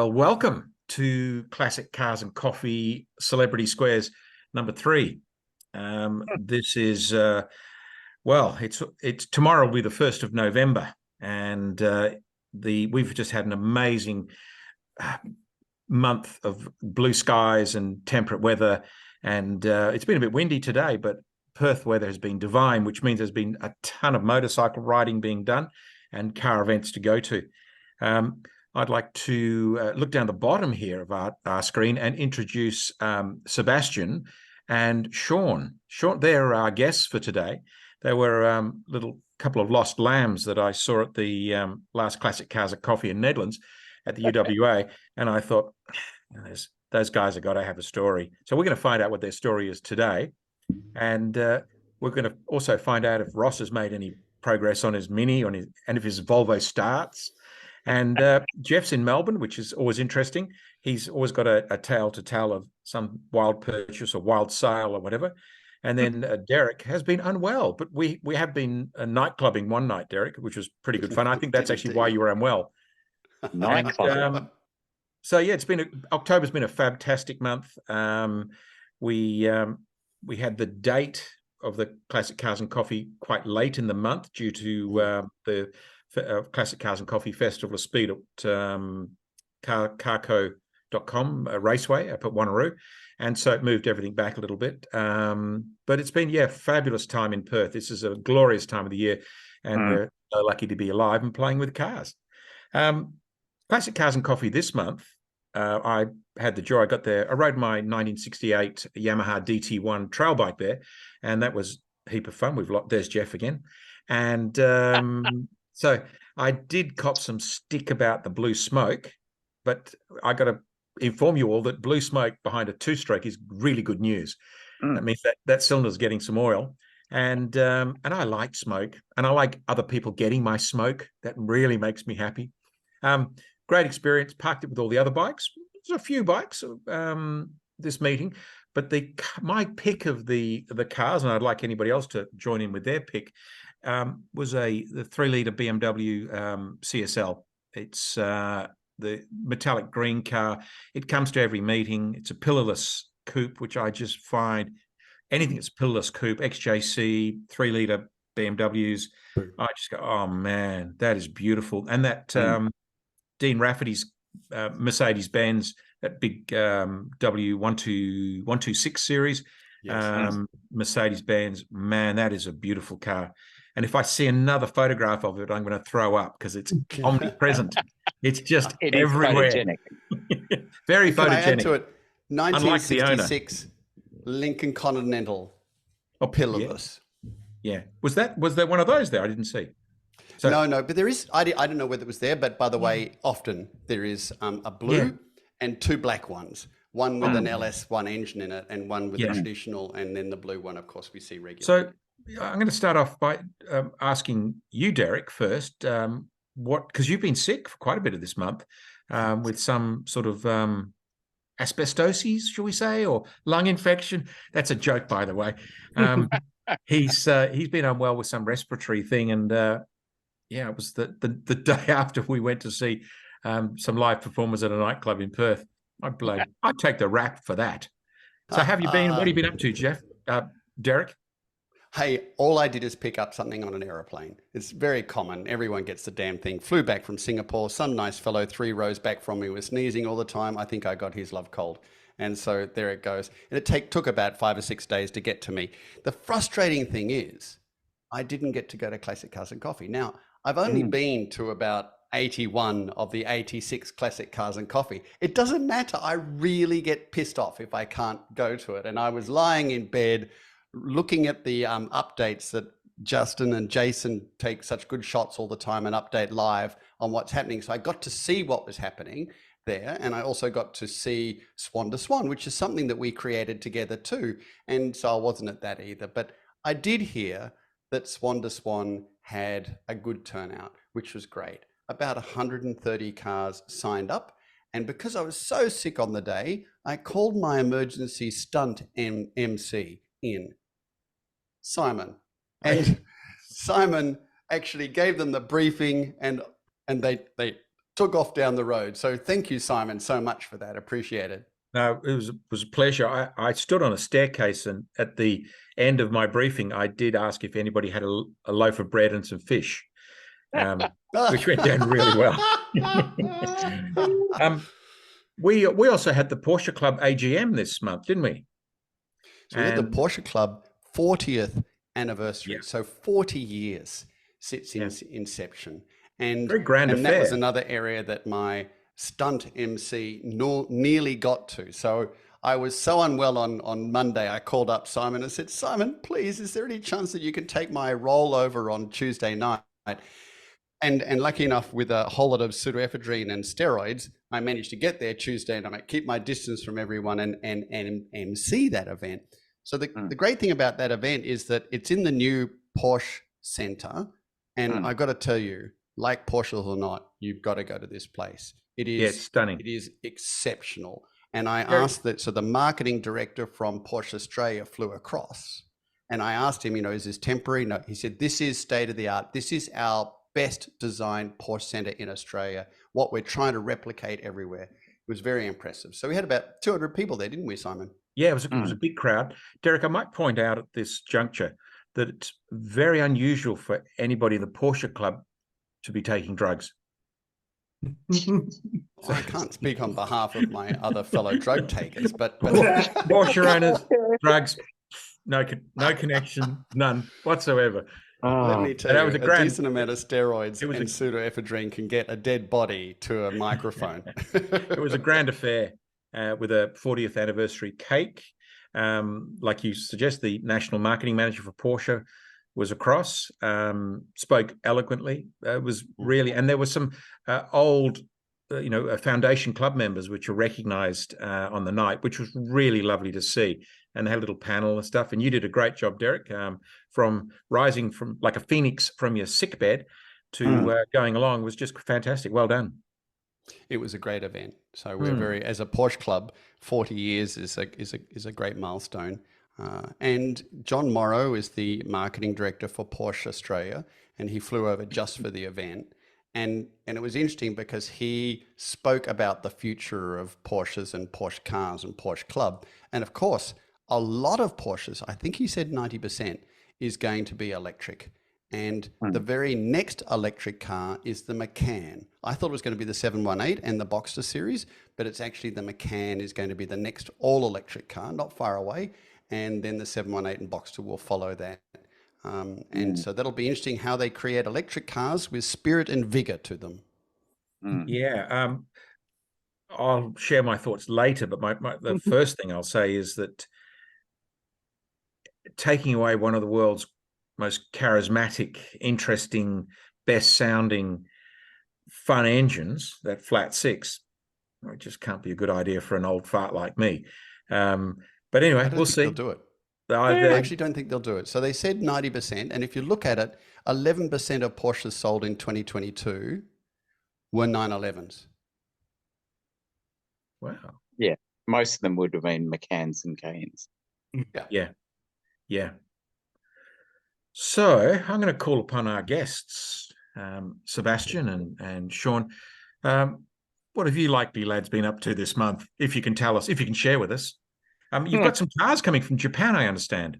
Well, welcome to Classic Cars and Coffee Celebrity Squares number 3. This is it's tomorrow will be the 1st of November, and we've just had an amazing month of blue skies and temperate weather, and it's been a bit windy today, but Perth weather has been divine, which means there's been a ton of motorcycle riding being done and car events to go to. I'd like to look down the bottom here of our screen and introduce Sebastian and Shane. They're our guests for today. They were little couple of lost lambs that I saw at the last Classic Cars at Coffee in Nedlands at the UWA, and I thought, those guys have got to have a story. So we're going to find out what their story is today, and we're going to also find out if Ross has made any progress on his Mini, and if his Volvo starts. And Jeff's in Melbourne, which is always interesting. He's always got a tale to tell of some wild purchase or wild sale or whatever. And then Deryck has been unwell, but we have been nightclubbing one night, Deryck, which was pretty good fun. I think that's actually why you were unwell. Nightclubbing. So yeah, October's been a fantastic month. We had the date of the Classic Cars and Coffee quite late in the month due to the Classic Cars and Coffee Festival of Speed at carco.com raceway up at Wanneroo, and so it moved everything back a little bit. But it's been fabulous time in Perth. This is a glorious time of the year, and we're so lucky to be alive and playing with cars. Classic Cars and Coffee this month, I had the joy. I got there. I rode my 1968 Yamaha DT1 trail bike there, and that was a heap of fun. There's Jeff again, and so I did cop some stick about the blue smoke, but I got to inform you all that blue smoke behind a two-stroke is really good news. That means that cylinder's getting some oil, and I like smoke, and I like other people getting my smoke. That really makes me happy. Great experience. Parked it with all the other bikes. There's a few bikes this meeting, but my pick of the cars, and I'd like anybody else to join in with their pick, was the 3-litre BMW CSL. It's the metallic green car. It comes to every meeting. It's a pillarless coupe, which I just find anything that's pillarless coupe, XJC, 3-litre BMWs, I just go, oh man, that is beautiful. And that Dean Rafferty's Mercedes-Benz, that big W126 series, Mercedes-Benz, man, that is a beautiful car. And if I see another photograph of it, I'm going to throw up because it's omnipresent. It's just everywhere. Photogenic. Very photogenic. Can I add to it? 1966 Lincoln Continental, pillarless. Yeah. Was there one of those there? I didn't see. So, no, but there is. I don't know whether it was there, but by the way, often there is a blue and 2 black ones. One with an LS1 engine in it, and one with a traditional, and then the blue one, of course, we see regular. So I'm going to start off by asking you, Deryck, first, because you've been sick for quite a bit of this month with some sort of asbestosis, shall we say, or lung infection. That's a joke, by the way. He's been unwell with some respiratory thing, and it was the day after we went to see some live performers at a nightclub in Perth. I'd take the rap for that. So what have you been up to, Jeff? Deryck? Hey, all I did is pick up something on an aeroplane. It's very common. Everyone gets the damn thing. Flew back from Singapore. Some nice fellow 3 rows back from me was sneezing all the time. I think I got his love cold. And so there it goes. And it took about 5 or 6 days to get to me. The frustrating thing is I didn't get to go to Classic Cars and Coffee. Now, I've only been to about 81 of the 86 Classic Cars and Coffee. It doesn't matter. I really get pissed off if I can't go to it. And I was lying in bed looking at the updates that Justin and Jason take such good shots all the time and update live on what's happening. So I got to see what was happening there. And I also got to see Swan to Swan, which is something that we created together too. And so I wasn't at that either. But I did hear that Swan to Swan had a good turnout, which was great. About 130 cars signed up. And because I was so sick on the day, I called my emergency stunt MC in, Simon. And Simon actually gave them the briefing, and they took off down the road. So thank you, Simon, so much for that. Appreciate it. No, it was a pleasure. I stood on a staircase, and at the end of my briefing, I did ask if anybody had a loaf of bread and some fish, which went down really well. We also had the Porsche Club AGM this month, didn't we? So we had the Porsche Club 40th anniversary. Yeah. So 40 years since inception. And very grand affair. That was another area that my stunt MC nearly got to. So I was so unwell on Monday. I called up Simon and said, Simon, please, is there any chance that you can take my rollover on Tuesday night? And lucky enough, with a whole lot of pseudoephedrine and steroids, I managed to get there Tuesday night, keep my distance from everyone and MC that event. So the great thing about that event is that it's in the new Porsche Center. And I got to tell you, like Porsche or not, you've got to go to this place. It is it's stunning. It is exceptional. And I asked that, so the marketing director from Porsche Australia flew across, and I asked him, is this temporary? No, he said, this is state of the art. This is our best designed Porsche Center in Australia, what we're trying to replicate everywhere. It was very impressive. So we had about 200 people there, didn't we, Simon? Yeah, it was a big crowd. Deryck, I might point out at this juncture that it's very unusual for anybody in the Porsche Club to be taking drugs. I can't speak on behalf of my other fellow drug takers, but Porsche owners, drugs, no connection, none whatsoever. Let me tell you, a decent amount of steroids and pseudoephedrine can get a dead body to a microphone. It was a grand affair with a 40th anniversary cake. Like you suggest, the national marketing manager for Porsche was across, spoke eloquently. It was really, and there were some old, foundation club members which were recognised on the night, which was really lovely to see. And they had a little panel and stuff. And you did a great job, Deryck, from rising from like a phoenix from your sick bed to going along was just fantastic. Well done. It was a great event. So we're very, as a Porsche club, 40 years is a great milestone. And John Morrow is the marketing director for Porsche Australia, and he flew over just for the event. And it was interesting because he spoke about the future of Porsches and Porsche cars and Porsche Club. And of course, a lot of Porsches, I think he said 90%, is going to be electric. And the very next electric car is the Macan. I thought it was going to be the 718 and the Boxster series, but it's actually the Macan is going to be the next all-electric car, not far away. And then the 718 and Boxster will follow that. And so that'll be interesting how they create electric cars with spirit and vigor to them. Yeah. I'll share my thoughts later, but the first thing I'll say is that taking away one of the world's most charismatic, interesting, best-sounding, fun engines, that flat six, it just can't be a good idea for an old fart like me. But anyway, we'll see. They'll do it. I actually don't think they'll do it. So they said 90%. And if you look at it, 11% of Porsches sold in 2022 were 911s. Wow. Yeah. Most of them would have been Macans and Cayennes. Yeah. So I'm going to call upon our guests, Sebastian and Sean. What have you likely lads been up to this month? If you can tell us, if you can share with us. You've got some cars coming from Japan, I understand.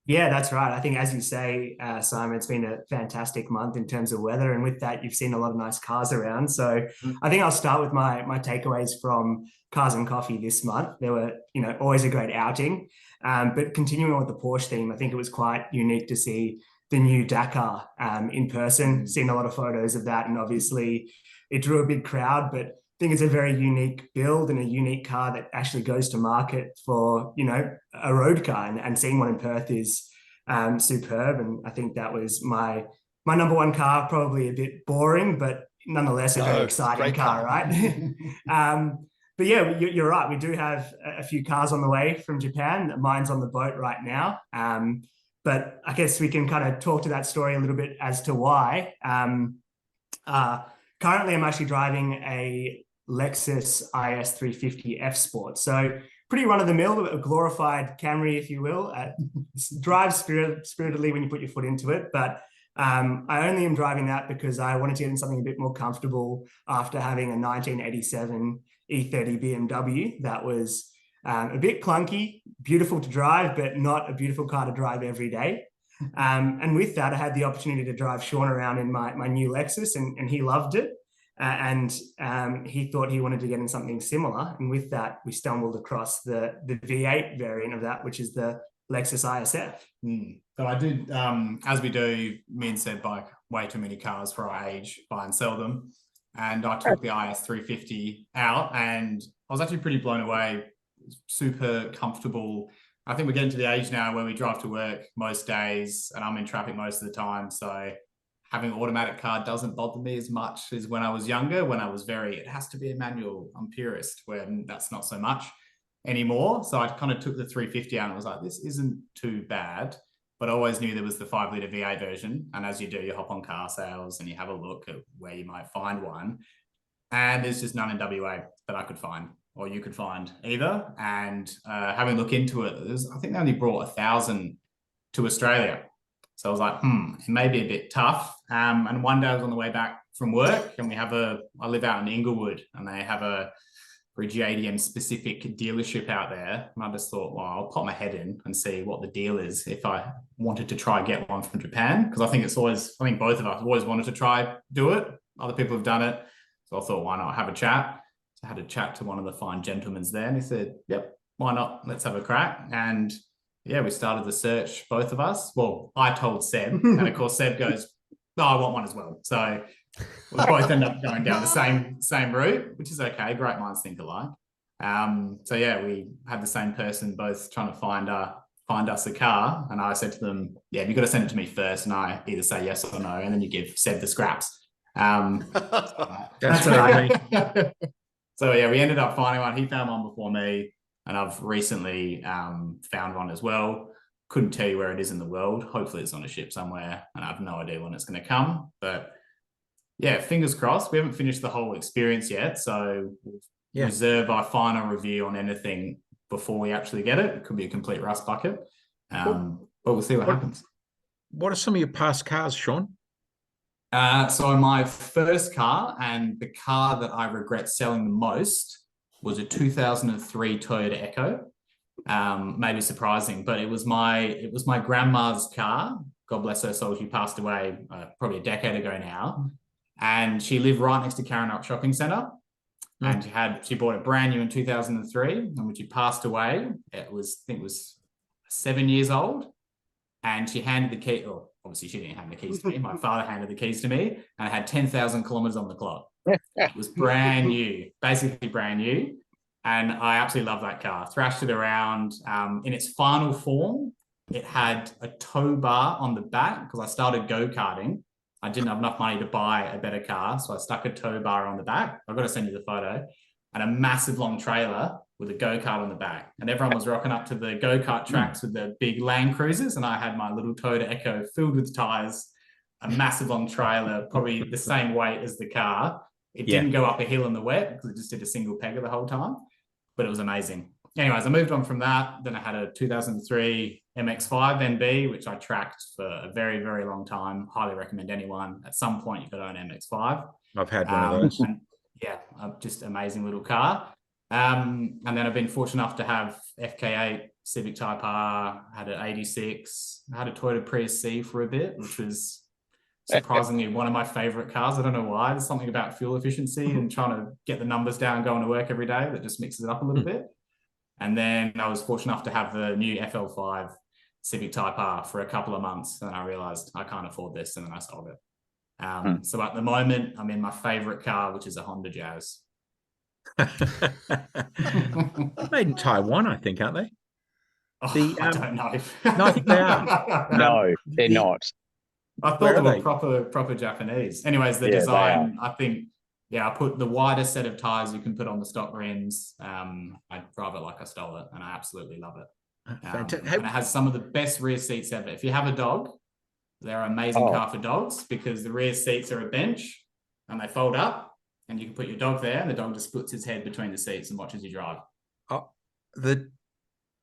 Yeah, that's right. I think, as you say, Simon, it's been a fantastic month in terms of weather. And with that, you've seen a lot of nice cars around. So I think I'll start with my takeaways from Cars and Coffee this month. They were, always a great outing. But continuing with the Porsche theme, I think it was quite unique to see the new Dakar in person, seeing a lot of photos of that. And obviously it drew a big crowd, but I think it's a very unique build and a unique car that actually goes to market for, a road car, and seeing one in Perth is superb. And I think that was my number one car, probably a bit boring, but nonetheless a very exciting car, right? But yeah, you're right. We do have a few cars on the way from Japan. Mine's on the boat right now. But I guess we can kind of talk to that story a little bit as to why. Currently, I'm actually driving a Lexus IS 350 F Sport. So pretty run-of-the-mill, a glorified Camry, if you will. Drives spiritedly when you put your foot into it. But I only am driving that because I wanted to get in something a bit more comfortable after having a 1987 E30 BMW that was a bit clunky, beautiful to drive, but not a beautiful car to drive every day. And with that, I had the opportunity to drive Sean around in my new Lexus, and he loved it. And he thought he wanted to get in something similar. And with that, we stumbled across the V8 variant of that, which is the Lexus ISF. So I did, as we do, me and Seb buy way too many cars for our age, buy and sell them. And I took the IS 350 out, and I was actually pretty blown away. Super comfortable. I think we're getting to the age now where we drive to work most days, and I'm in traffic most of the time. So having an automatic car doesn't bother me as much as when I was younger, when I was it has to be a manual. I'm purist, when that's not so much anymore. So I kind of took the 350 out and was like, this isn't too bad. But I always knew there was the 5-litre V8 version. And as you do, you hop on car sales and you have a look at where you might find one. And there's just none in WA that I could find, or you could find either. And having a look into it, I think they only brought 1,000 to Australia. So I was like, it may be a bit tough. And one day I was on the way back from work, and I live out in Inglewood, and they have a JDM specific dealership out there. And I just thought, well, I'll pop my head in and see what the deal is if I wanted to try get one from Japan. Because I think both of us have always wanted to try do it. Other people have done it. So I thought, why not have a chat? So I had a chat to one of the fine gentlemen there, and he said, yep, why not? Let's have a crack. And yeah, we started the search, both of us. Well, I told Seb, and of course Seb goes, oh, I want one as well. So we both end up going down the same route, which is okay. Great minds think alike. So yeah, we had the same person both trying to find us a car, and I said to them, yeah, you've got to send it to me first, and I either say yes or no, and then you give Seb the scraps. That's right. So yeah, we ended up finding one. He found one before me, and I've recently found one as well. Couldn't tell you where it is in the world. Hopefully it's on a ship somewhere, and I have no idea when it's going to come. But yeah, fingers crossed. We haven't finished the whole experience yet, so we'll reserve our final review on anything before we actually get it. It could be a complete rust bucket, but we'll see what happens. What are some of your past cars, Sean? So my first car, and the car that I regret selling the most, was a 2003 Toyota Echo. Maybe surprising, but it was my grandma's car. God bless her soul. She passed away probably a decade ago now, and she lived right next to Karrinyup Shopping Centre. And she bought it brand new in 2003, and when she passed away, I think it was 7 years old, and she handed the key. Oh, obviously she didn't hand the keys to me. My father handed the keys to me, and I had 10,000 kilometers on the clock. It was brand new, basically brand new. And I absolutely love that car. Thrashed it around. In its final form, it had a tow bar on the back because I started go-karting. I didn't have enough money to buy a better car, so I stuck a tow bar on the back. I've got to send you the photo. And a massive long trailer with a go-kart on the back. And everyone was rocking up to the go-kart tracks with the big Land Cruisers, and I had my little Toyota Echo filled with tyres, a massive long trailer, probably the same weight as the car. It didn't go up a hill in the wet because it just did a single pegger the whole time, but it was amazing. Anyways, I moved on from that. Then I had a 2003 MX-5 NB, which I tracked for a very, very long time. Highly recommend anyone. At some point, you've got to own an MX-5. I've had one of those. And yeah, just amazing little car. And then I've been fortunate enough to have FK8, Civic Type R, had an 86, I had a Toyota Prius C for a bit, which was surprisingly one of my favorite cars. I don't know why. There's something about fuel efficiency and trying to get the numbers down going to work every day that just mixes it up a little bit. And then I was fortunate enough to have the new FL5 Civic Type R for a couple of months, and I realized I can't afford this, and then I sold it. So at the moment, I'm in my favorite car, which is a Honda Jazz. Made in Taiwan, I think, aren't they? I don't know. No, I think they are. No, they're not. I thought they were proper Japanese. Anyways, the design, I think, I put the widest set of tires you can put on the stock rims. I drive it like I stole it, and I absolutely love it. And it has some of the best rear seats ever. If you have a dog, they're an amazing car for dogs because the rear seats are a bench and they fold up, and you can put your dog there, and the dog just puts his head between the seats and watches you drive.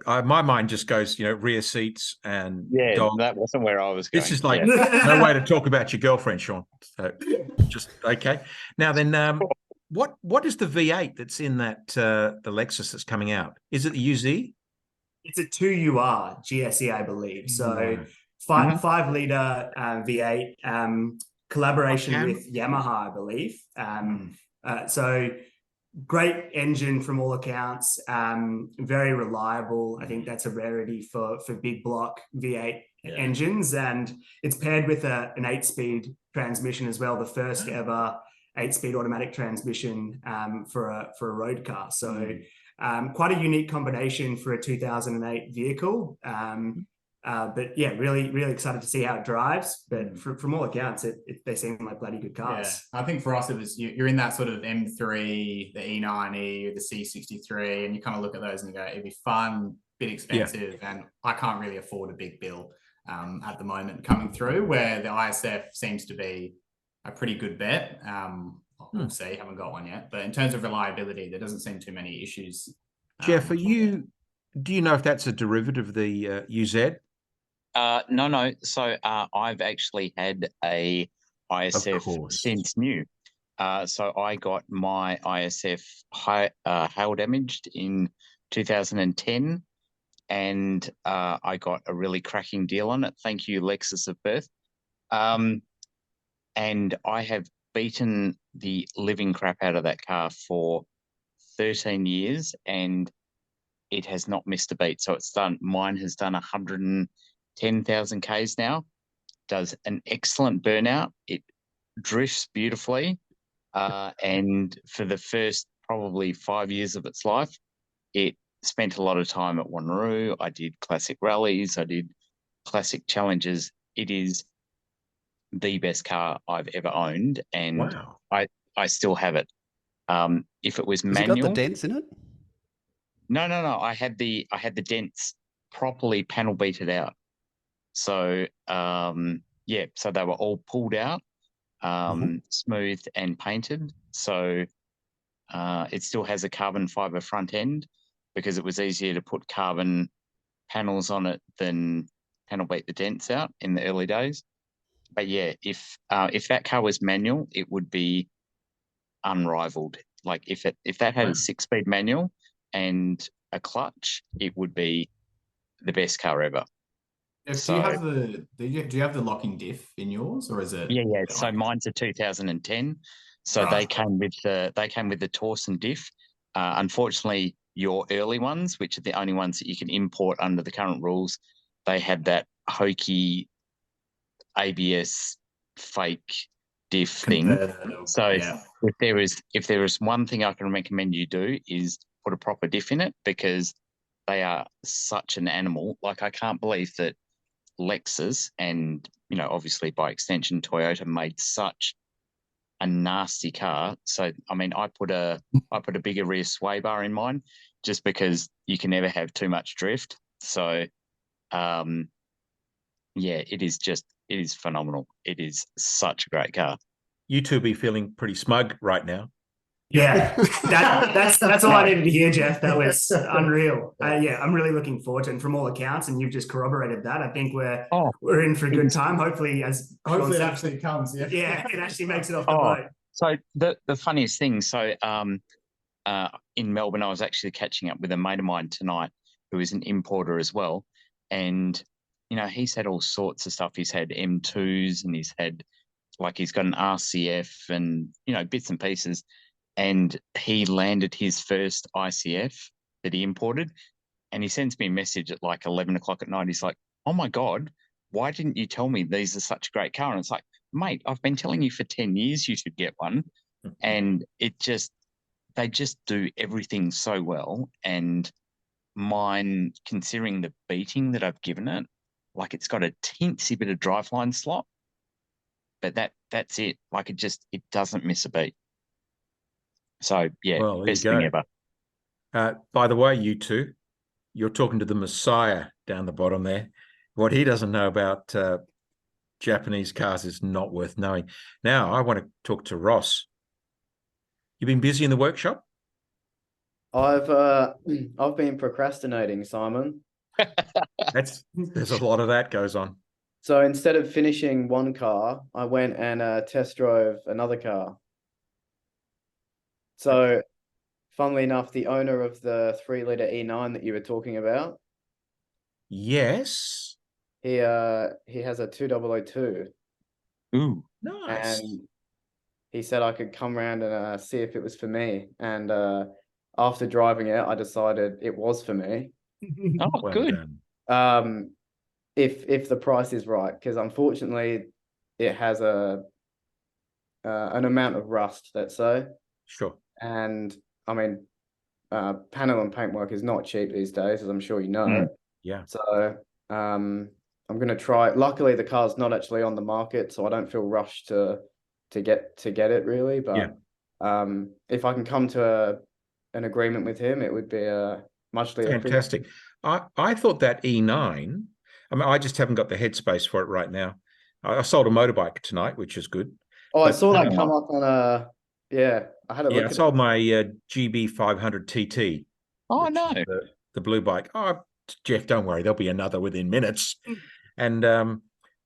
my mind just goes, rear seats and Yeah, dog. that wasn't where I was going. This is like yeah. no way to talk about your girlfriend, Sean. So just okay. Now then, what is the V8 that's in that the Lexus that's coming out? Is it the UZ? It's a 2UR GSE, I believe. So Right. 5 liter V8 collaboration with Yamaha, I believe. So great engine from all accounts, very reliable. I think that's a rarity for big block V8 engines, and it's paired with an 8-speed transmission as well, the first ever 8-speed automatic transmission for a road car. So quite a unique combination for a 2008 vehicle. But yeah, really excited to see how it drives. But from all accounts, they seem like bloody good cars. Yeah, I think for us, it was you're in that sort of M3, the E90, the C63, and you kind of look at those and go, it'd be fun, bit expensive, and I can't really afford a big bill at the moment coming through, where the ISF seems to be a pretty good bet. We'll see, haven't got one yet. But in terms of reliability, there doesn't seem too many issues. Jeff, do you know if that's a derivative of the UZ? No. So I've actually had a ISF since new. So I got my ISF hail damaged in 2010, and I got a really cracking deal on it. Thank you, Lexus of Perth. And I have beaten the living crap out of that car for 13 years, and it has not missed a beat. So mine has done 110,000 Ks now, does an excellent burnout. It drifts beautifully. And for the first probably 5 years of its life, it spent a lot of time at Wanneroo. I did classic rallies. I did classic challenges. It is the best car I've ever owned, and wow. I still have it. If it was manual, has it got the dents in it? No. I had the dents properly panel beated out. So so they were all pulled out, smoothed and painted. So it still has a carbon fiber front end because it was easier to put carbon panels on it than panel beat the dents out in the early days. But yeah, if that car was manual, it would be unrivaled. Like if that had a 6-speed manual and a clutch, it would be the best car ever. Do you have the locking diff in yours, or is it? Yeah. So mine's a 2010. So they came with the Torsen diff. Unfortunately, your early ones, which are the only ones that you can import under the current rules, they had that hokey ABS fake diff thing. So if there is one thing I can recommend you do is put a proper diff in it, because they are such an animal. Like, I can't believe that Lexus and, obviously by extension Toyota made such a nasty car. So I mean, I put a bigger rear sway bar in mine just because you can never have too much drift. So it is phenomenal. It is such a great car. You two be feeling pretty smug right now. Yeah, that's all I needed to hear, Jeff. That was unreal. I'm really looking forward to it. And from all accounts, and you've just corroborated that, I think we're in for a good time. Hopefully it actually comes. Yeah, it actually makes it off the boat. So the funniest thing, in Melbourne, I was actually catching up with a mate of mine tonight who is an importer as well. And, he's had all sorts of stuff. He's had M2s and he's got an RCF and, bits and pieces. And he landed his first ICF that he imported. And he sends me a message at 11 o'clock at night. He's like, oh my God, why didn't you tell me these are such a great car? And it's like, mate, I've been telling you for 10 years you should get one. And they just do everything so well. And mine, considering the beating that I've given it, it's got a teensy bit of driveline slop, but that's it. It doesn't miss a beat. So yeah, best thing ever. By the way, you two, you're talking to the Messiah down the bottom there. What he doesn't know about Japanese cars is not worth knowing. Now I want to talk to Ross. You've been busy in the workshop? I've been procrastinating, Simon. There's a lot of that goes on. So instead of finishing one car, I went and test drove another car. So, funnily enough, the owner of the 3-liter E9 that you were talking about, Yes. he has a 2002, Ooh, Nice. and he said I could come around and see if it was for me. And after driving it, I decided it was for me. oh, Well good. done. If the price is right, because unfortunately, it has an amount of rust, let's say. Sure. And I mean, panel and paintwork is not cheap these days, as I'm sure you know. Mm. Yeah. So I'm going to try. Luckily, the car's not actually on the market, so I don't feel rushed to get it really. But if I can come to an agreement with him, it would be muchly appreciated. Fantastic. I thought that E9, I mean, I just haven't got the headspace for it right now. I sold a motorbike tonight, which is good. Oh, I saw that come up on I had a look I at sold my GB 500 TT. Oh, no. The blue bike. Oh, Jeff, don't worry. There'll be another within minutes. And that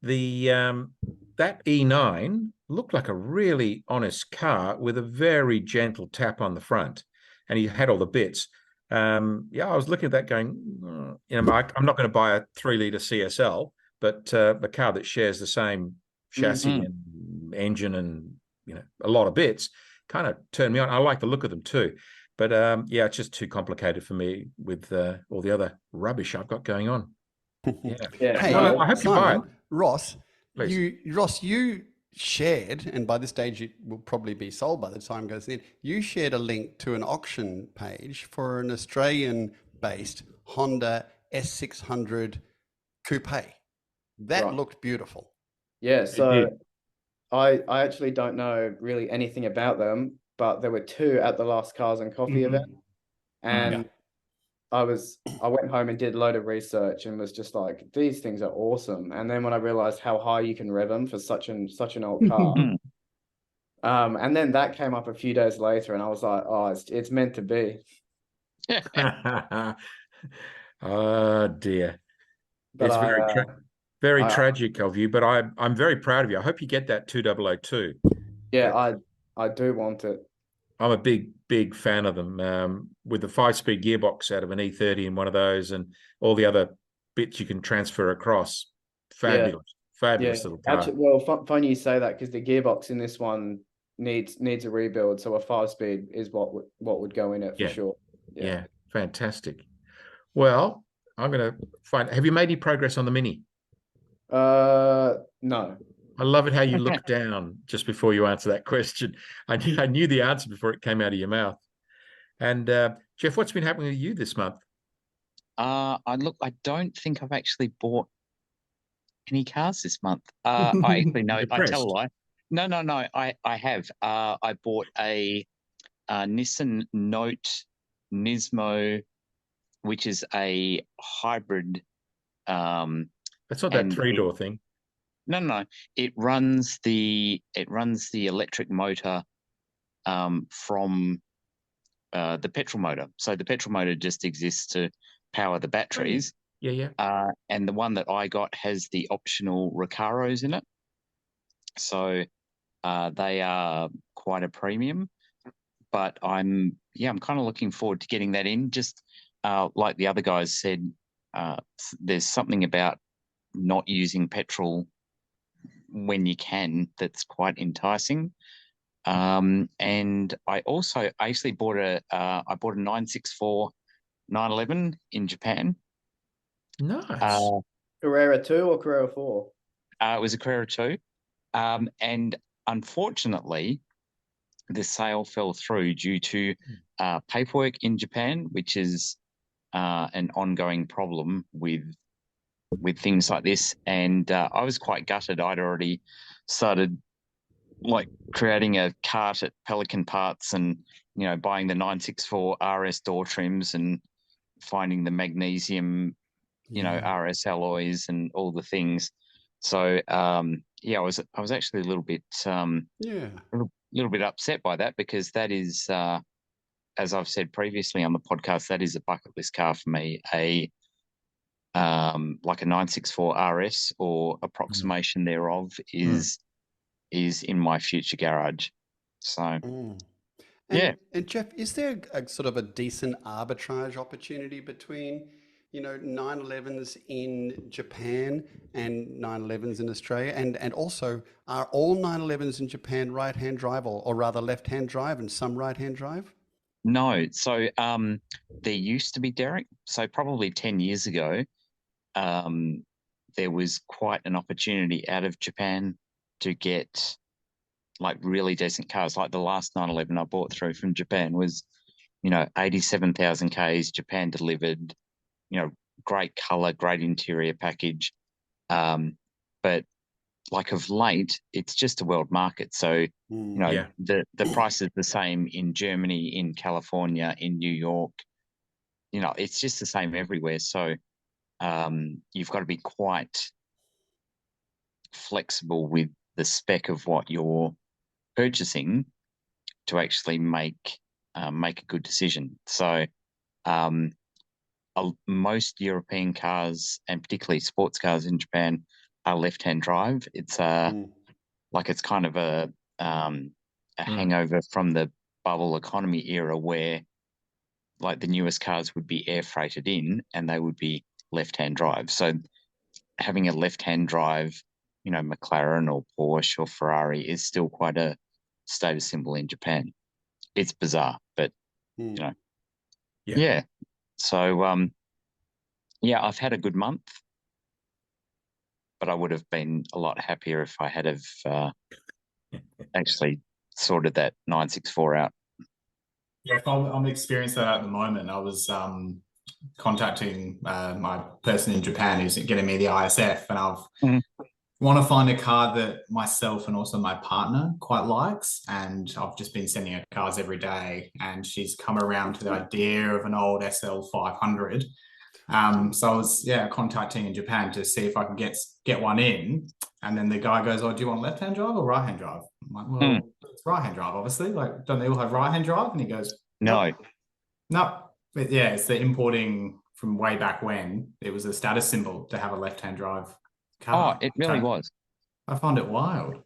E9 looked like a really honest car with a very gentle tap on the front. And he had all the bits. I was looking at that going, I'm not going to buy a 3-liter CSL, but a car that shares the same chassis and engine and a lot of bits kind of turned me on. I like the look of them too, but it's just too complicated for me with all the other rubbish I've got going on. Yeah. Hey, I hope you buy it. Ross, Please. you shared, and by this stage it will probably be sold by the time it goes in. You shared a link to an auction page for an Australian-based Honda S600 coupe. That looked beautiful. Yeah, so I actually don't know really anything about them, but there were 2 at the last Cars and Coffee event, and I went home and did a load of research and was just like, these things are awesome. And then when I realized how high you can rev them for such an old car, and then that came up a few days later, and I was like, oh, it's meant to be. Oh dear, But it's very tragic of you, but I'm very proud of you. I hope you get that 2002. Yeah, I do want it. I'm a big fan of them, with the 5-speed gearbox out of an E30 in one of those, and all the other bits you can transfer across. Fabulous little car. Actually, well, funny you say that, because the gearbox in this one needs a rebuild, so a 5-speed is what would go in it for sure. Yeah, fantastic. Well, I'm going to find. Have you made any progress on the Mini? No. I love it how you look down just before you answer that question. I knew the answer before it came out of your mouth. And Jeff, what's been happening with you this month? I don't think I've actually bought any cars this month. I actually know. I tell a lie. No. I have. I bought a Nissan Note Nismo, which is a hybrid. That's not that 3-door thing. No. It runs the electric motor from the petrol motor. So the petrol motor just exists to power the batteries. Yeah. And the one that I got has the optional Recaros in it. So they are quite a premium. But I'm kind of looking forward to getting that in. Just like the other guys said, there's something about not using petrol when you can that's quite enticing. And I actually bought a 964 911 in Japan. Nice. Carrera 2 or Carrera 4? It was a Carrera 2. And unfortunately, the sale fell through due to paperwork in Japan, which is an ongoing problem with things like this. And I was quite gutted. I'd already started creating a cart at Pelican Parts and buying the 964 RS door trims and finding the magnesium RS alloys and all the things. So I was actually a little bit a little bit upset by that, because that is a as I've said previously on the podcast, that is a bucket list car for me. Like a 964 RS or approximation thereof is in my future garage. So yeah. And Jeff, is there a sort of a decent arbitrage opportunity between, 911s in Japan and 911s in Australia? And also, are all 911s in Japan right-hand drive or rather left-hand drive and some right-hand drive? No. So there used to be, Deryck. So probably 10 years ago, there was quite an opportunity out of Japan to get like really decent cars. Like the last 911 I bought through from Japan was, 87,000 Ks, Japan delivered, great color, great interior package. But like of late, it's just a world market. So, the price is the same in Germany, in California, in New York. It's just the same everywhere. So you've got to be quite flexible with the spec of what you're purchasing to actually make a good decision. So most European cars, and particularly sports cars in Japan, are left-hand drive. It's like it's kind of a hangover from the bubble economy era where like the newest cars would be air freighted in and they would be left-hand drive. So having a left-hand drive, McLaren or Porsche or Ferrari is still quite a status symbol in Japan. It's bizarre, but yeah. So I've had a good month, but I would have been a lot happier if I had have actually sorted that 964 out. Yeah, I'm experiencing that at the moment. I was contacting my person in Japan who's getting me the ISF, and I've want to find a car that myself and also my partner quite likes, and I've just been sending her cars every day, and she's come around to the idea of an old SL 500. So I was contacting in Japan to see if I can get one in, and then the guy goes, "Oh, do you want left-hand drive or right-hand drive?" I'm like, "Well, it's right-hand drive, obviously. Like, don't they all have right-hand drive?" And he goes, No. But yeah, it's the importing from way back when. It was a status symbol to have a left-hand drive car. Oh, it really was. I find it wild.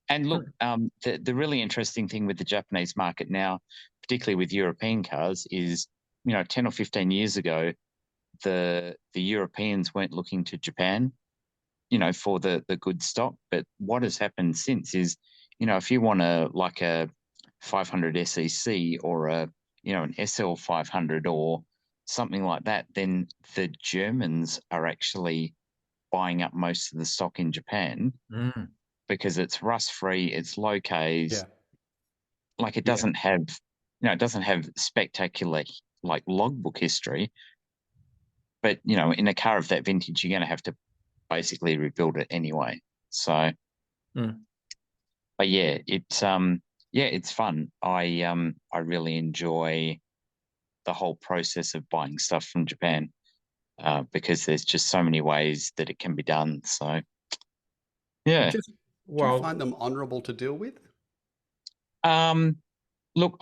And look, the really interesting thing with the Japanese market now, particularly with European cars, is 10 or 15 years ago, the Europeans weren't looking to Japan, for the good stock. But what has happened since is, if you want a 500 SEC or an SL 500 or something like that, then the Germans are actually buying up most of the stock in Japan because it's rust free, it's low Ks, like it doesn't have, it doesn't have spectacular like logbook history. But in a car of that vintage, you're going to have to basically rebuild it anyway. So, but yeah, it's fun. I really enjoy the whole process of buying stuff from Japan because there's just so many ways that it can be done. So, yeah. Do you find them honourable to deal with? Look,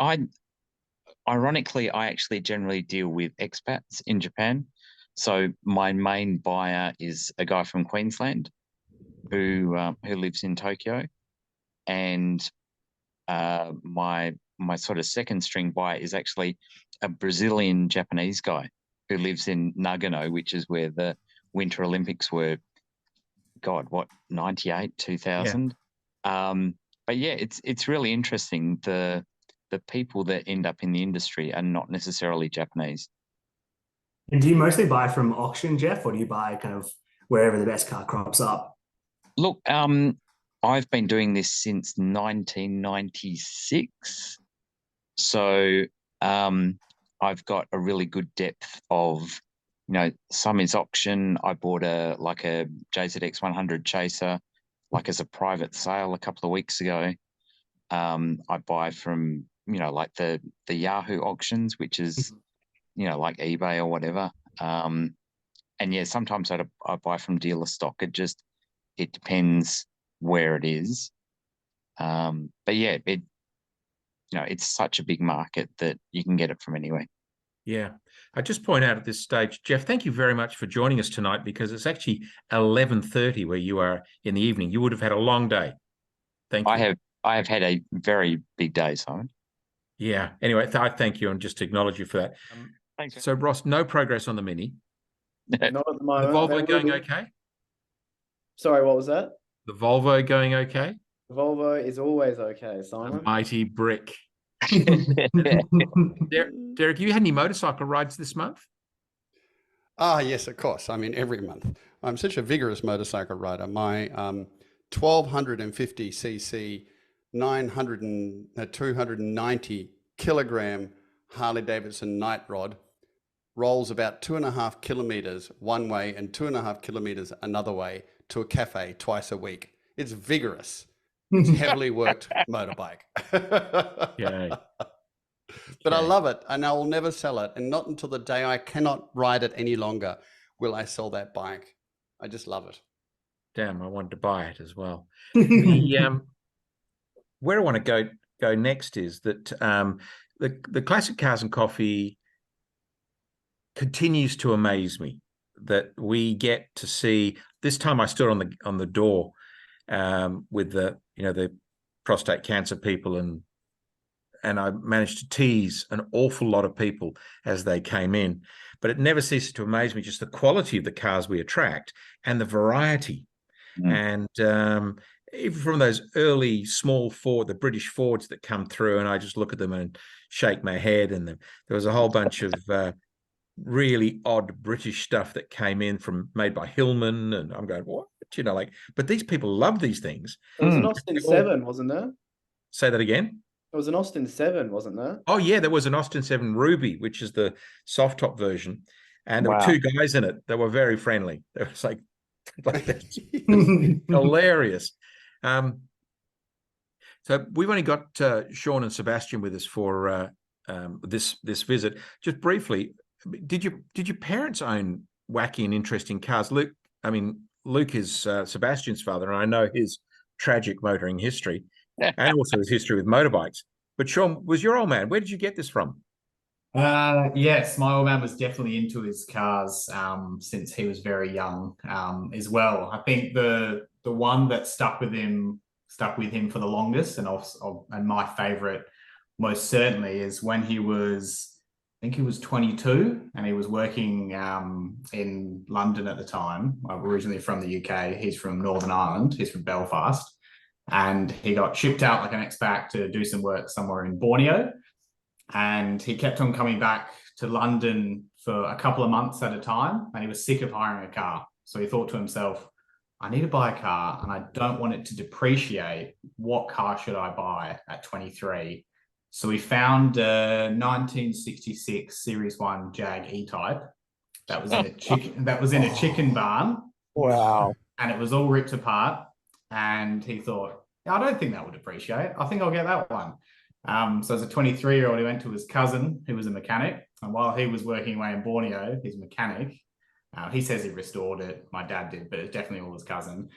ironically, I actually generally deal with expats in Japan. So my main buyer is a guy from Queensland who lives in Tokyo, and my sort of second string buyer is actually a Brazilian Japanese guy who lives in Nagano, which is where the Winter Olympics were. God, what, 98, 2000? But yeah, it's really interesting. The people that end up in the industry are not necessarily Japanese. And do you mostly buy from auction, Jeff, or do you buy kind of wherever the best car crops up? Look, I've been doing this since 1996. So I've got a really good depth of, some is auction. I bought a JZX 100 Chaser, as a private sale a couple of weeks ago. I buy from, like the Yahoo auctions, which is, like eBay or whatever. And yeah, sometimes I buy from dealer stock. It depends where it is. But yeah, it's such a big market that you can get it from anywhere. Yeah. I just point out at this stage, Jeff, thank you very much for joining us tonight, because it's actually 11:30 where you are in the evening. You would have had a long day. Thank you. I have had a very big day, Simon. Yeah. Anyway, I thank you and just to acknowledge you for that. Thanks. So, Ross, no progress on the Mini. Not at the The moment. Volvo going okay? Sorry, what was that? The Volvo going okay? Volvo is always okay, The Simon. mighty brick. Deryck, you had any motorcycle rides this month? Ah, yes, of course. I mean, every month. I'm such a vigorous motorcycle rider. My 1250cc, 290 kilogram Harley Davidson night rod rolls about 2.5 kilometers one way and 2.5 kilometers another way to a cafe twice a week. It's vigorous. It's heavily worked motorbike. Yeah. But I love it, and I will never sell it. And not until the day I cannot ride it any longer will I sell that bike. I just love it. Damn, I wanted to buy it as well. Where I want to go next is that the Classic Cars and Coffee continues to amaze me. That we get to see. This time I stood on the door with the prostate cancer people, and I managed to tease an awful lot of people as they came in. But it never ceases to amaze me, just the quality of the cars we attract and the variety. And even from those early small Ford, the British Fords that come through, and I just look at them and shake my head. And there was a whole bunch of really odd British stuff that came in made by Hillman, and I'm going, what? But these people love these things. There was an Austin 7, wasn't there? Say that again. There was an Austin 7, wasn't there? Oh, yeah, there was an Austin 7 Ruby, which is the soft top version. And there were two guys in it that were very friendly. It was like that's hilarious. So we've only got Sean and Sebastian with us for this visit. Just briefly, did your parents own wacky and interesting cars? Luke is Sebastian's father, and I know his tragic motoring history and also his history with motorbikes. But Sean, was your old man? Where did you get this from? Yes, my old man was definitely into his cars since he was very young as well. I think the one that stuck with him for the longest, and my favorite most certainly, is when he was, I think he was 22, and he was working in London at the time. I'm originally from the UK. He's from Northern Ireland. He's from Belfast. And he got shipped out like an expat to do some work somewhere in Borneo. And he kept on coming back to London for a couple of months at a time, and he was sick of hiring a car. So he thought to himself, I need to buy a car and I don't want it to depreciate. What car should I buy at 23? So he found a 1966 Series 1 Jag E-Type that was in a chicken barn. Wow. And it was all ripped apart. And he thought, I don't think that would depreciate. I think I'll get that one. So as a 23-year-old, he went to his cousin, who was a mechanic. And while he was working away in Borneo, his mechanic, he says he restored it. My dad did, but it's definitely all his cousin.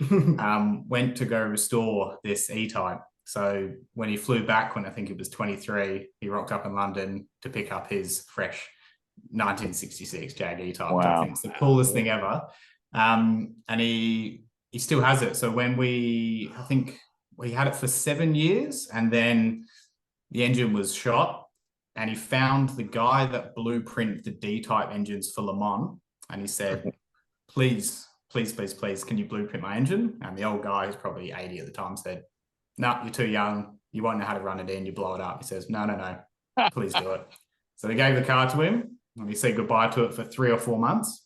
Went to go restore this E-Type. So when he flew back, when I think he was 23, he rocked up in London to pick up his fresh 1966 Jag E-Type, which I think is the coolest thing ever. And he still has it. So when we had it for 7 years, and then the engine was shot, and he found the guy that blueprinted the D-Type engines for Le Mans, and he said, please, can you blueprint my engine? And the old guy, who's probably 80 at the time, said, no, you're too young. You won't know how to run it in. You blow it up. He says, no, please do it. So they gave the car to him, and he said goodbye to it for 3 or 4 months.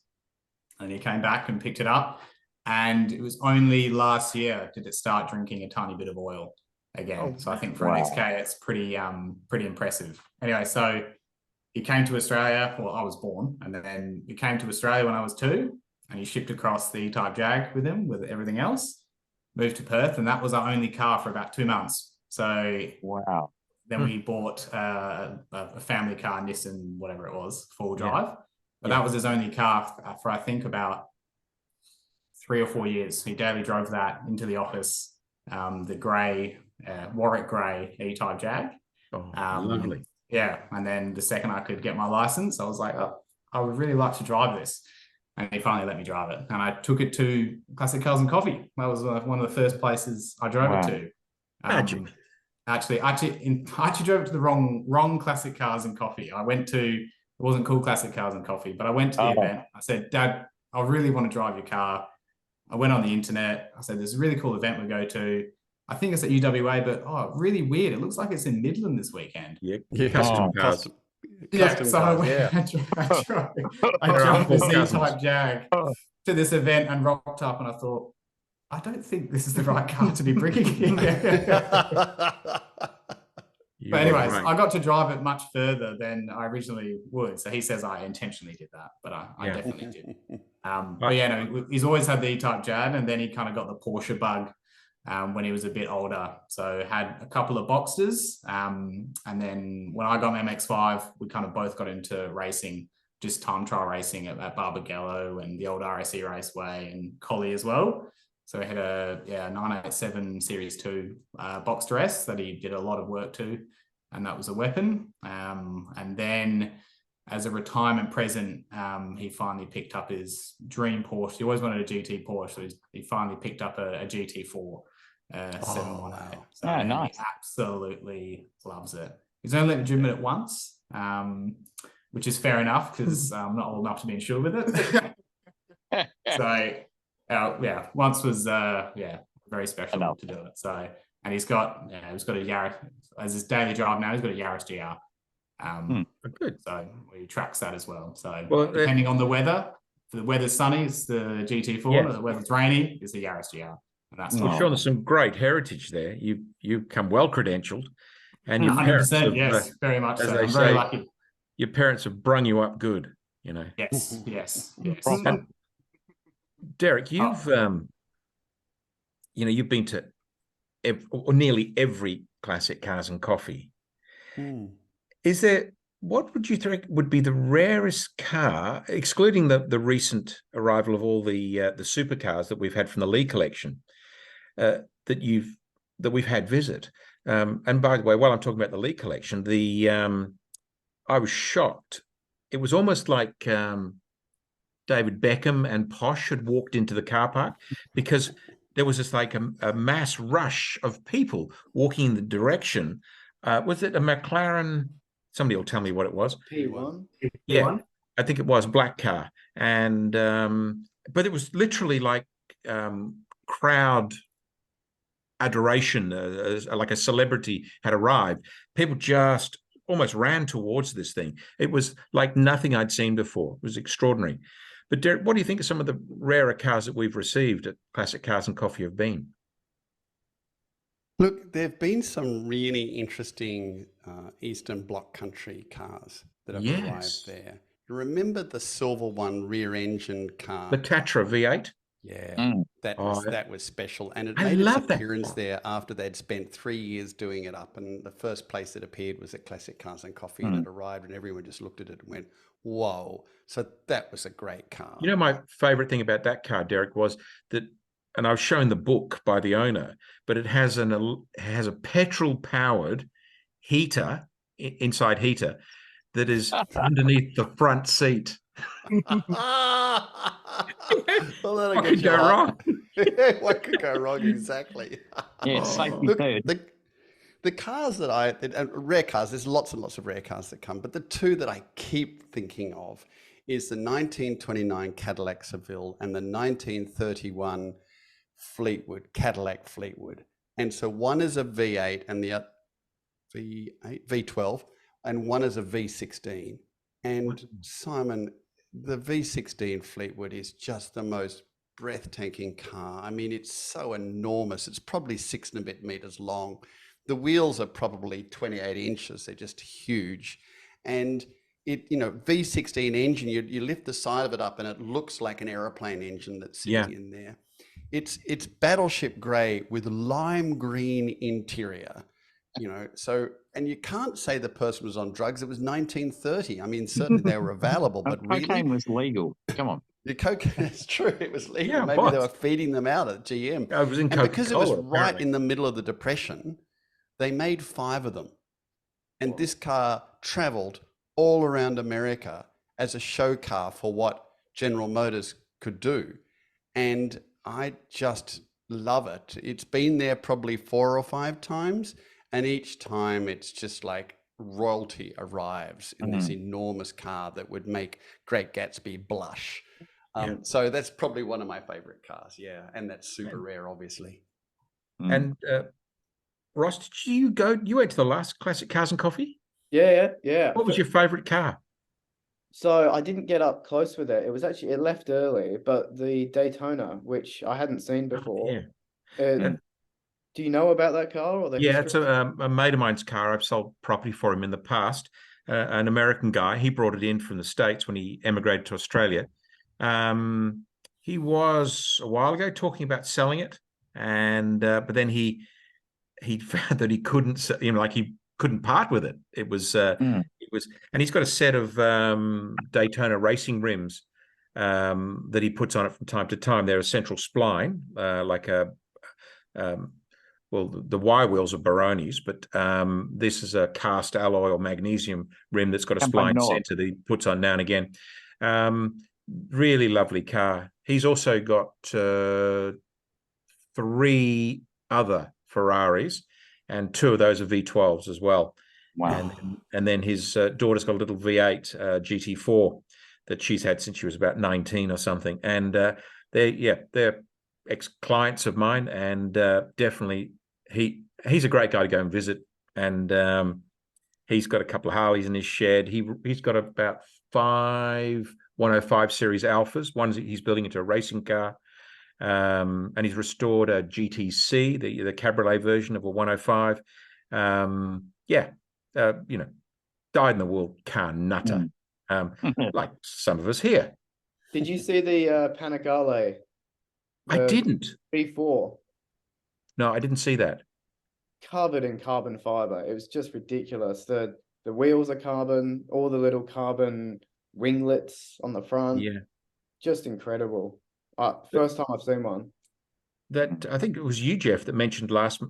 And he came back and picked it up. And it was only last year did it start drinking a tiny bit of oil again. So I think for an XK, it's pretty impressive. Anyway, so he came to Australia. Well, I was born, and then he came to Australia when I was 2, and he shipped across the E-Type Jag with him, with everything else. Moved to Perth, and that was our only car for about 2 months. So then we bought a family car, Nissan, whatever it was, 4-wheel drive. But that was his only car for I think about 3 or 4 years. He daily drove that into the office, the grey, Warwick grey E-Type Jag. Oh, lovely. Yeah. And then the second I could get my license, I was like, oh, I would really like to drive this. And he finally let me drive it. And I took it to Classic Cars and Coffee. That was one of the first places I drove it to. Magic. I actually drove it to the wrong Classic Cars and Coffee. It wasn't called Classic Cars and Coffee, but I went to the event. I said, Dad, I really want to drive your car. I went on the internet. I said, there's a really cool event we go to. I think it's at UWA, but really weird. It looks like it's in Midland this weekend. Yeah, custom cars. So I drove the Z-Type Jag to this event and rocked up, and I thought, I don't think this is the right car to be bringing here. But anyways, I got to drive it much further than I originally would. So he says I intentionally did that, but I definitely did. But yeah, no, he's always had the E-Type Jag, and then he kind of got the Porsche bug when he was a bit older. So had a couple of Boxsters. And then when I got my MX-5, we kind of both got into racing, just time trial racing at Barbagallo and the old RSE Raceway and Collie as well. So we had a 987 Series 2 Boxster S that he did a lot of work to, and that was a weapon. And then as a retirement present, he finally picked up his dream Porsche. He always wanted a GT Porsche, so he finally picked up a GT4 718. Wow. So nice. He absolutely loves it. He's only let me driven it once, which is fair enough because I'm not old enough to be insured with it. So once was very special to do it. So, and he's got a Yaris as his daily drive now. He's got a Yaris GR. Good. So he tracks that as well. So depending on the weather, if the weather's sunny, it's the GT4. If the weather's rainy, it's the Yaris GR. And that's Sean, there's some great heritage there. You come well credentialed, and your 100%. Yes, very much so. I'm very lucky. Your parents have brung you up good. You know. Yes. And Deryck, you've been to nearly every Classic Cars and Coffee. What would you think would be the rarest car, excluding the recent arrival of all the supercars that we've had from the Lee collection, that we've had visit? And by the way, while I'm talking about the Lee collection, I was shocked. It was almost like David Beckham and Posh had walked into the car park, because there was just like a mass rush of people walking in the direction. Was it a McLaren? Somebody will tell me what it was. P1. Yeah, I think it was black car. And but it was literally like crowd adoration, like a celebrity had arrived. People just almost ran towards this thing. It was like nothing I'd seen before. It was extraordinary. But Deryck, what do you think of some of the rarer cars that we've received at Classic Cars and Coffee have been? Look, there have been some really interesting Eastern Bloc country cars that have arrived there. You remember the silver one rear-engine car? The Tatra V8? Yeah, that was special. And it made its appearance there after they'd spent 3 years doing it up. And the first place it appeared was at Classic Cars and Coffee. And it arrived and everyone just looked at it and went, whoa. So that was a great car. You know, my favorite thing about that car, Deryck, was that, and I was shown the book by the owner, but it has a petrol-powered heater, inside heater, that is underneath the front seat. Well, what could go wrong? What could go wrong, exactly. Yeah, safety third. The cars rare cars, there's lots and lots of rare cars that come, but the two that I keep thinking of is the 1929 Cadillac Seville and the 1931 Cadillac Fleetwood. And so one is a V8 and the V12, and one is a V16. And Simon, the V16 Fleetwood is just the most breathtaking car. I mean, it's so enormous. It's probably 6 and a bit meters long. The wheels are probably 28 inches. They're just huge. And it, V16 engine, you lift the side of it up and it looks like an aeroplane engine that's sitting in there. It's battleship gray with lime green interior, so, and you can't say the person was on drugs. It was 1930. I mean, certainly they were available, but cocaine was legal. Come on. The cocaine, that's true. It was legal. Yeah, maybe they were feeding them out at GM. I was in and because it was Coca-Cola, right in the middle of the Depression, they made 5 of them. And this car traveled all around America as a show car for what General Motors could do. And I just love it. It's been there probably 4 or 5 times. And each time it's just like royalty arrives in this enormous car that would make Great Gatsby blush. So that's probably one of my favorite cars. Yeah. And that's super rare, obviously. And Ross, did you went to the last Classic Cars and Coffee? Yeah. What was your favorite car? So I didn't get up close with it. It was actually, it left early, but the Daytona, which I hadn't seen before. Do you know about that car or the history? It's a mate of mine's car. I've sold property for him in the past. An American guy. He brought it in from the States when he emigrated to Australia. He was a while ago talking about selling it, and but then he found that he couldn't, he couldn't part with it. It was, and he's got a set of Daytona racing rims that he puts on it from time to time. They're a central spline, the Y wheels are Baronis, but this is a cast alloy or magnesium rim that's got a spline center that he puts on now and again. Really lovely car. He's also got 3 other Ferraris, and 2 of those are V12s as well. Wow. And then his daughter's got a little V8 GT4 that she's had since she was about 19 or something. And they're ex-clients of mine, and definitely he's a great guy to go and visit. And he's got a couple of Harleys in his shed. He's got about 5 105 series Alphas. One he's building into a racing car. And he's restored a GTC, the cabriolet version of a 105. Dyed in the wool car nutter, like some of us here. Did you see the Panigale? I didn't. B4. No, I didn't see that. Covered in carbon fiber. It was just ridiculous. The wheels are carbon, all the little carbon winglets on the front. Yeah. Just incredible. First time I've seen one. That I think it was you, Jeff, that mentioned last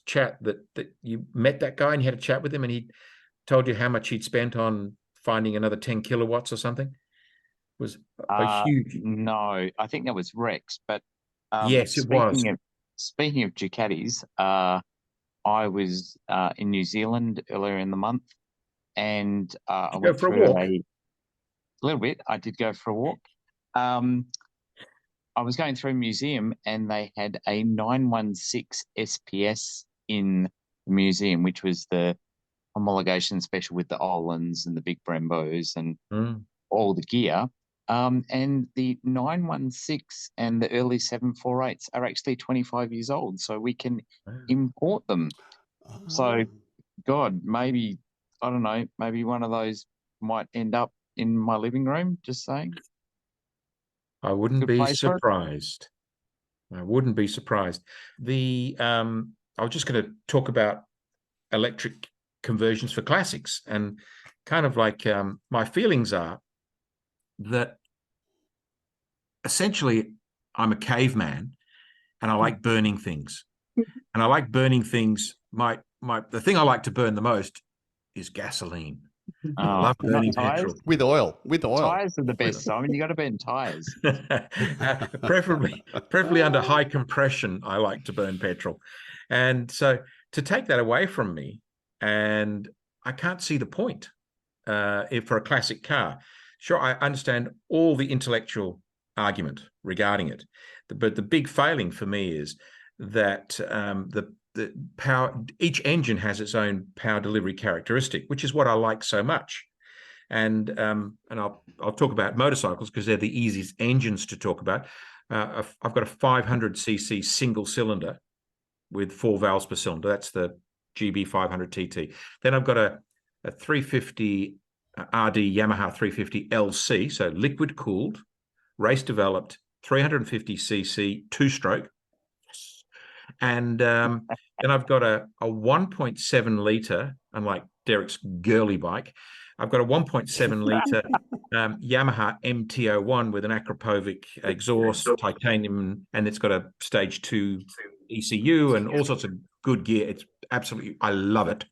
chat that you met that guy and you had a chat with him, and he told you how much he'd spent on finding another 10 kilowatts or something. It was a huge. No, I think that was Rex. But yes, it was. Speaking of Ducatis, I was in New Zealand earlier in the month, and I went for a walk. A little bit. I did go for a walk. I was going through a museum, and they had a 916 SPS in the museum, which was the homologation special with the Olands and the big Brembos and all the gear. And the 916 and the early 748s are actually 25 years old, so we can import them. So, God, maybe, I don't know, maybe one of those might end up in my living room, just saying. I wouldn't be surprised. I wouldn't be surprised. I was just going to talk about electric conversions for classics, and kind of like my feelings are that essentially I'm a caveman, and I like burning things. And I like burning things. The thing I like to burn the most is gasoline. I love burning petrol. With oil. Tires are the best, Simon. You got to burn tires. preferably under high compression, I like to burn petrol. And so to take that away from me, and I can't see the point for a classic car. Sure, I understand all the intellectual argument regarding it, but the big failing for me is that the power, each engine has its own power delivery characteristic, which is what I like so much. And I'll talk about motorcycles because they're the easiest engines to talk about. I've got a 500cc single cylinder with 4 valves per cylinder. That's the GB 500 TT. Then I've got a 350 RD Yamaha 350 LC, so liquid cooled, race developed, 350cc 2-stroke. And then I've got a 1.7 litre, unlike Deryck's girly bike, I've got a 1.7 litre Yamaha MT-01 with an Akrapovic exhaust, titanium, and it's got a stage 2 ECU and all sorts of good gear. It's absolutely, I love it.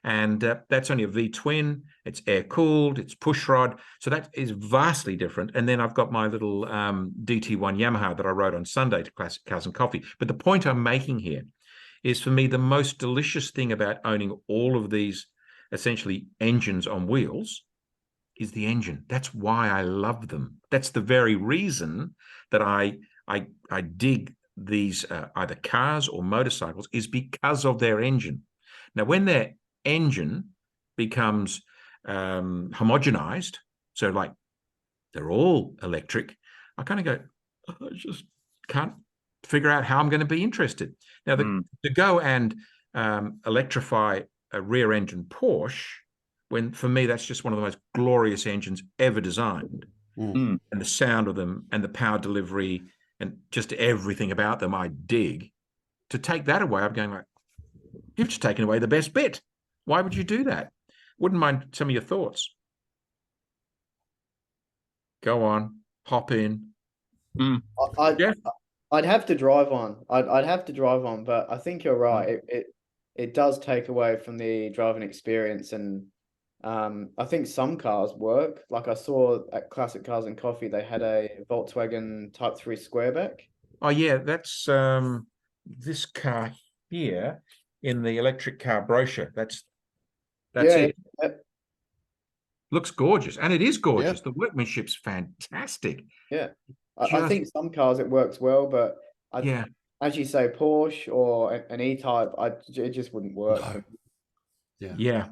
And that's only a V-twin. It's air-cooled. It's pushrod. So that is vastly different. And then I've got my little DT1 Yamaha that I rode on Sunday to Classic Cars and Coffee. But the point I'm making here is, for me, the most delicious thing about owning all of these essentially engines on wheels is the engine. That's why I love them. That's the very reason that I dig these either cars or motorcycles, is because of their engine. Now, when their engine becomes homogenized, so like they're all electric, I kind of go, I just can't figure out how I'm going to be interested. Now, to go and electrify a rear engine Porsche, when for me that's just one of the most glorious engines ever designed, and the sound of them and the power delivery and just everything about them I dig. To take that away, I'm going like, you've just taken away the best bit. Why would you do that? Wouldn't mind some of your thoughts. Go on, hop in. I'd have to drive one. I'd have to drive one, but I think you're right. It does take away from the driving experience, and I think some cars work. Like I saw at Classic Cars and Coffee, they had a Volkswagen Type 3 Squareback. Oh yeah, that's this car here in the electric car brochure. That's it. Yeah. Looks gorgeous, and it is gorgeous. The workmanship's fantastic. Yeah, I think some cars it works well, but as you say, Porsche or an E-Type, it just wouldn't work. No. Yeah.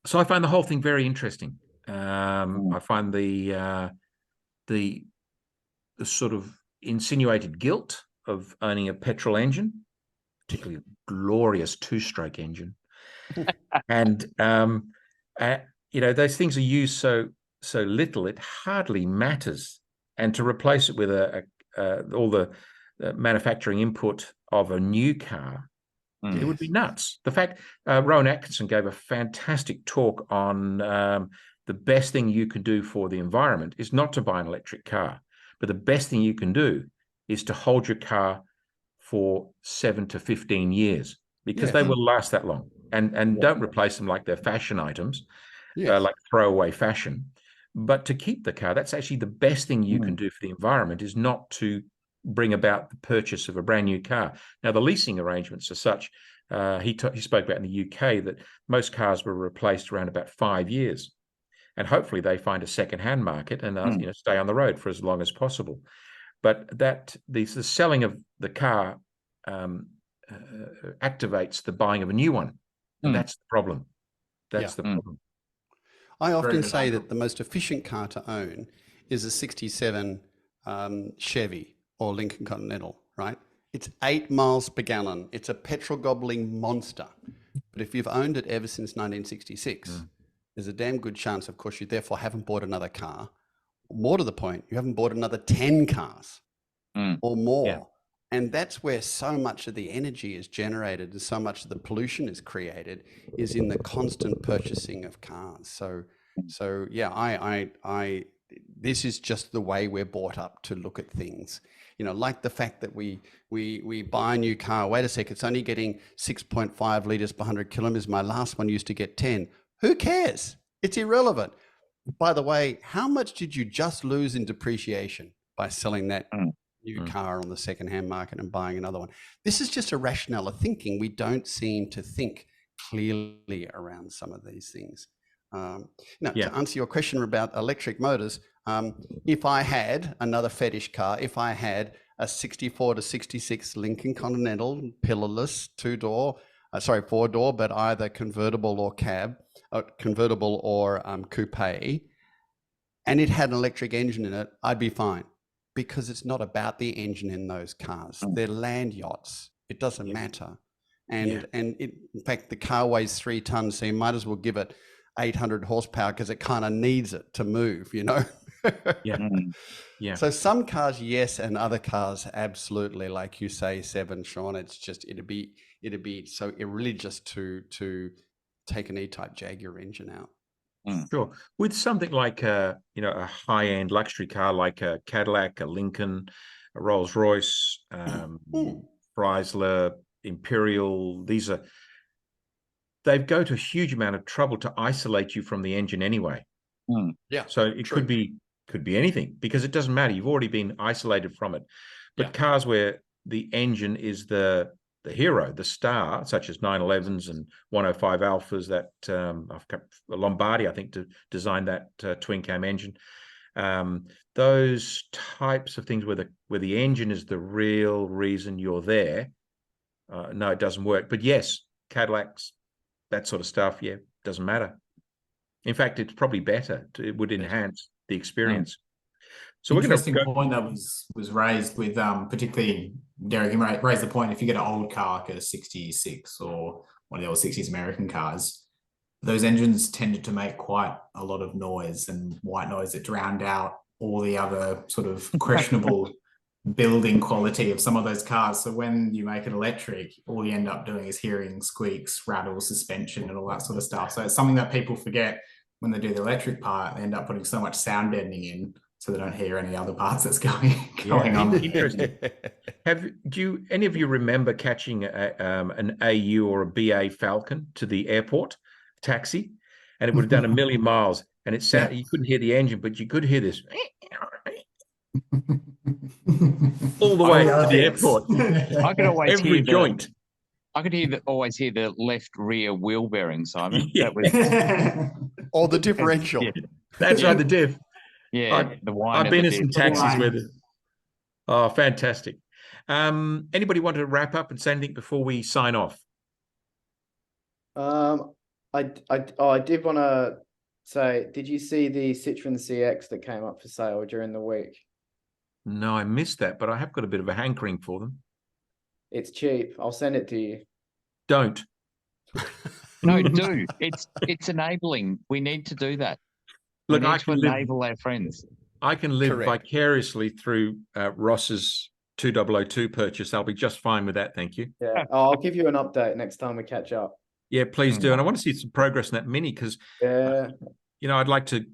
So I find the whole thing very interesting. I find the sort of insinuated guilt of owning a petrol engine, particularly a glorious two-stroke engine, and those things are used so little it hardly matters, and to replace it with all the manufacturing input of a new car, it would be nuts. The fact Rowan Atkinson gave a fantastic talk on the best thing you can do for the environment is not to buy an electric car, but the best thing you can do is to hold your car for 7 to 15 years, because they will last that long. And don't replace them like they're fashion items, like throwaway fashion. But to keep the car, that's actually the best thing you can do for the environment, is not to bring about the purchase of a brand new car. Now, the leasing arrangements are such, he spoke about in the UK that most cars were replaced around about 5 years. And hopefully they find a second-hand market and stay on the road for as long as possible. But that the selling of the car activates the buying of a new one. And that's the problem. That's the problem. I often say that the most efficient car to own is a 67 Chevy or Lincoln Continental, right? It's 8 miles per gallon. It's a petrol gobbling monster. But if you've owned it ever since 1966, there's a damn good chance, of course, you therefore haven't bought another car. More to the point, you haven't bought another 10 cars or more. Yeah. And that's where so much of the energy is generated and so much of the pollution is created, is in the constant purchasing of cars. So yeah, this is just the way we're brought up to look at things. Like the fact that we buy a new car. Wait a sec, it's only getting 6.5 liters per 100 kilometers. My last one used to get 10. Who cares? It's irrelevant. By the way, how much did you just lose in depreciation by selling that new car on the secondhand market and buying another one? This is just a rationale of thinking. We don't seem to think clearly around some of these things. To answer your question about electric motors, if I had another fetish car, if I had a 64 to 66 Lincoln Continental, pillarless, 4-door, but either convertible or coupe, and it had an electric engine in it, I'd be fine, because it's not about the engine in those cars. They're land yachts. It doesn't matter. And in fact, the car weighs 3 tons, so you might as well give it 800 horsepower because it kind of needs it to move, So some cars, yes, and other cars, absolutely. Like you say, Seb and Sean, it's just, it'd be so irreligious to take an E-Type Jaguar engine out. Sure. With something like a high-end luxury car like a Cadillac, a Lincoln, a Rolls-Royce, Chrysler, Imperial, these are they go to a huge amount of trouble to isolate you from the engine anyway. Yeah. So it could be anything, because it doesn't matter. You've already been isolated from it. But cars where the engine is the hero, the star, such as 911s and 105 Alphas, that Lombardi, I think, designed that twin cam engine. Those types of things where the engine is the real reason you're there. No, it doesn't work. But yes, Cadillacs, that sort of stuff, doesn't matter. In fact, it's probably better. It would enhance the experience. So we're going to interesting point that was raised with particularly Deryck. He raised the point, if you get an old car, like a 66 or one of the old 60s American cars, those engines tended to make quite a lot of noise and white noise that drowned out all the other sort of questionable building quality of some of those cars. So when you make it electric, all you end up doing is hearing squeaks, rattles, suspension, and all that sort of stuff. So it's something that people forget when they do the electric part. They end up putting so much sound deadening in, so they don't hear any other parts that's going on. Interesting. Do any of you remember catching an AU or a BA Falcon to the airport taxi, and it would have done 1 million miles, and it sounded, you couldn't hear the engine, but you could hear this all the way to the airport. I could always every hear joint. I could always hear the left rear wheel bearing, Simon. Yeah. That was Or the differential. That's right, the diff. the whine. I've been in some taxis with it. Oh, fantastic. Anybody want to wrap up and say anything before we sign off? I did want to say, did you see the Citroen CX that came up for sale during the week? No, I missed that, but I have got a bit of a hankering for them. It's cheap. I'll send it to you. Don't. No, do. It's enabling. We need to do that. Look, I can enable our friends. I can live Correct. vicariously through Ross's 2002 purchase. I'll be just fine with that, thank you. Yeah, I'll give you an update next time we catch up. Yeah, please do. And I want to see some progress in that Mini, because I'd like to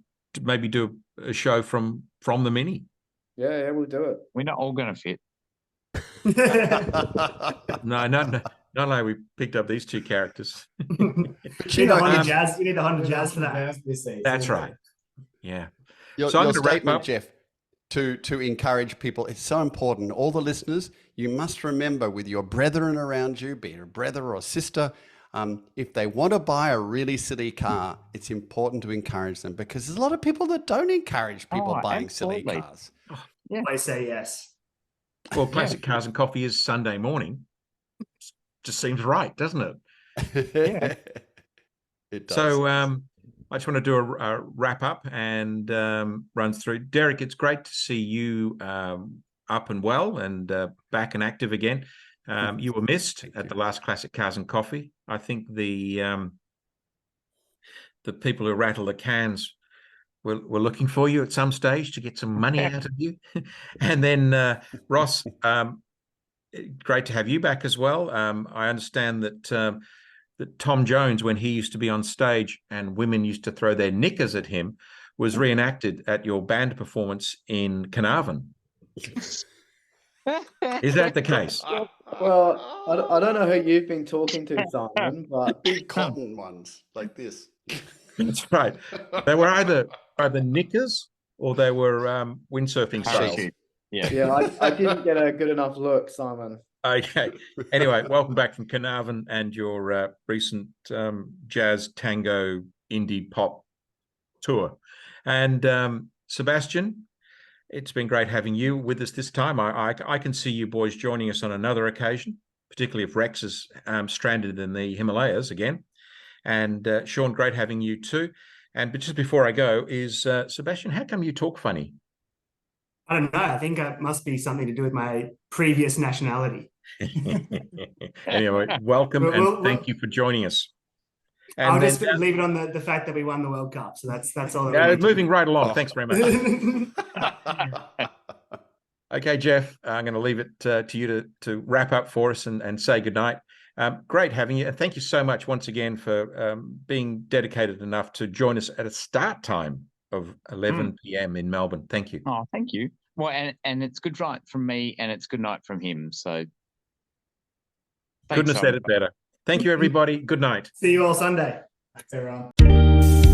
maybe do a show from the Mini. Yeah, we'll do it. We're not all going to fit. No. Not only we picked up these two characters. You need the Honda Jazz. You need the Honda Jazz for that. That's right. Yeah. Your statement, Jeff, to encourage people, it's so important. All the listeners, you must remember, with your brethren around you, be it a brother or sister, if they want to buy a really silly car, it's important to encourage them, because there's a lot of people that don't encourage people buying silly cars. Yeah. I say yes. Well, Classic Cars and Coffee is Sunday morning. Just seems right, doesn't it? Yeah. It does. So I just want to do a wrap up and run through. Deryck, it's great to see you up and well and back and active again. You were missed at the last Classic Cars and Coffee. I think the people who rattle the cans were looking for you at some stage to get some money out of you. And then Ross, great to have you back as well. I understand that that Tom Jones, when he used to be on stage and women used to throw their knickers at him, was reenacted at your band performance in Carnarvon. Is that the case? Well, I don't know who you've been talking to, Simon, but big cotton ones like this. That's right. They were either knickers or they were windsurfing sails. Yeah, I didn't get a good enough look, Simon. Okay. Anyway, welcome back from Carnarvon and your recent jazz, tango, indie pop tour. And Sebastian, it's been great having you with us this time. I can see you boys joining us on another occasion, particularly if Rex is stranded in the Himalayas again. And Sean, great having you too. But just before I go, is Sebastian, how come you talk funny? I don't know. I think it must be something to do with my previous nationality. Anyway, welcome and thank you for joining us. And I'll just leave it on the fact that we won the World Cup. So that's all. Moving right along. Thanks very much. Okay, Jeff, I'm going to leave it to you to wrap up for us and say goodnight. Great having you. And thank you so much once again for being dedicated enough to join us at a start time of 11 p.m. in Melbourne. Thank you. Oh, thank you. Well, and it's good night from me and it's good night from him. So couldn't have said it better. Thank you, everybody. Good night. See you all Sunday. Thanks, everyone.